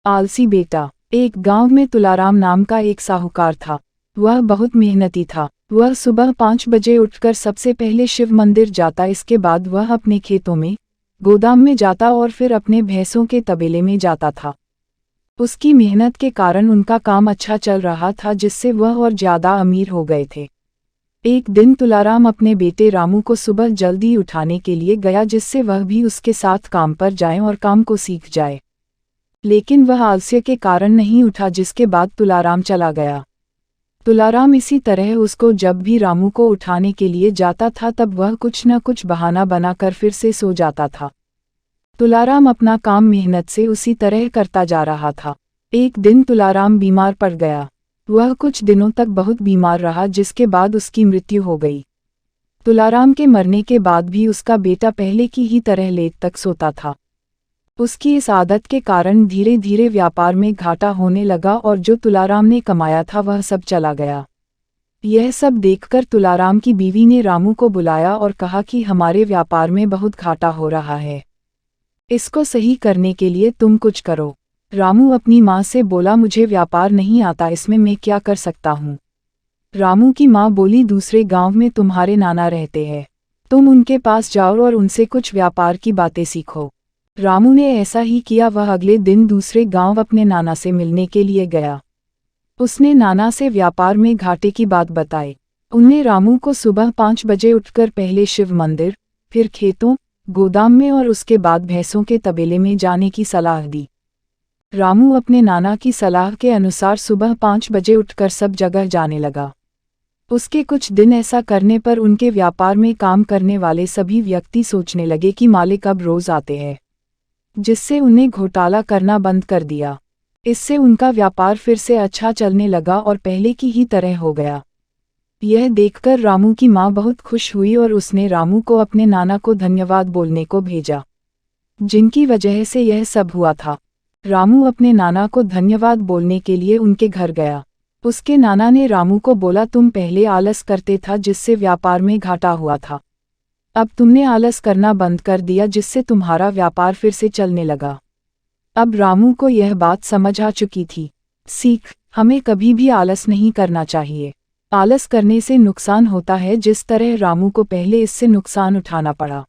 आलसी बेटा। एक गांव में तुलाराम नाम का एक साहूकार था। वह बहुत मेहनती था। वह सुबह 5 बजे उठकर सबसे पहले शिव मंदिर जाता, इसके बाद वह अपने खेतों में, गोदाम में जाता और फिर अपने भैंसों के तबेले में जाता था। उसकी मेहनत के कारण उनका काम अच्छा चल रहा था, जिससे वह और ज्यादा अमीर हो गए थे। एक दिन तुलाराम अपने बेटे रामू को सुबह जल्दी उठाने के लिए गया, जिससे वह भी उसके साथ काम पर जाए और काम को सीख जाए। लेकिन वह आलस्य के कारण नहीं उठा, जिसके बाद तुलाराम चला गया। तुलाराम इसी तरह उसको जब भी रामू को उठाने के लिए जाता था, तब वह कुछ न कुछ बहाना बनाकर फिर से सो जाता था। तुलाराम अपना काम मेहनत से उसी तरह करता जा रहा था। एक दिन तुलाराम बीमार पड़ गया। वह कुछ दिनों तक बहुत बीमार रहा, जिसके बाद उसकी मृत्यु हो गई। तुलाराम के मरने के बाद भी उसका बेटा पहले की ही तरह लेट तक सोता था। उसकी इस आदत के कारण धीरे धीरे व्यापार में घाटा होने लगा और जो तुलाराम ने कमाया था वह सब चला गया। यह सब देखकर तुलाराम की बीवी ने रामू को बुलाया और कहा कि हमारे व्यापार में बहुत घाटा हो रहा है, इसको सही करने के लिए तुम कुछ करो। रामू अपनी माँ से बोला, मुझे व्यापार नहीं आता, इसमें मैं क्या कर सकता हूँ। रामू की माँ बोली, दूसरे गांव में तुम्हारे नाना रहते हैं, तुम उनके पास जाओ और उनसे कुछ व्यापार की बातें सीखो। रामू ने ऐसा ही किया। वह अगले दिन दूसरे गांव अपने नाना से मिलने के लिए गया। उसने नाना से व्यापार में घाटे की बात बताई। उनने रामू को सुबह 5 बजे उठकर पहले शिव मंदिर, फिर खेतों, गोदाम में और उसके बाद भैंसों के तबेले में जाने की सलाह दी। रामू अपने नाना की सलाह के अनुसार सुबह 5 बजे उठकर सब जगह जाने लगा। उसके कुछ दिन ऐसा करने पर उनके व्यापार में काम करने वाले सभी व्यक्ति सोचने लगे कि मालिक अब रोज आते हैं, जिससे उन्हें घोटाला करना बंद कर दिया। इससे उनका व्यापार फिर से अच्छा चलने लगा और पहले की ही तरह हो गया। यह देखकर रामू की माँ बहुत खुश हुई और उसने रामू को अपने नाना को धन्यवाद बोलने को भेजा, जिनकी वजह से यह सब हुआ था। रामू अपने नाना को धन्यवाद बोलने के लिए उनके घर गया। उसके नाना ने रामू को बोला, तुम पहले आलस करते था, जिससे व्यापार में घाटा हुआ था। अब तुमने आलस करना बंद कर दिया, जिससे तुम्हारा व्यापार फिर से चलने लगा। अब रामू को यह बात समझ आ चुकी थी। सीख, हमें कभी भी आलस नहीं करना चाहिए। आलस करने से नुकसान होता है, जिस तरह रामू को पहले इससे नुकसान उठाना पड़ा।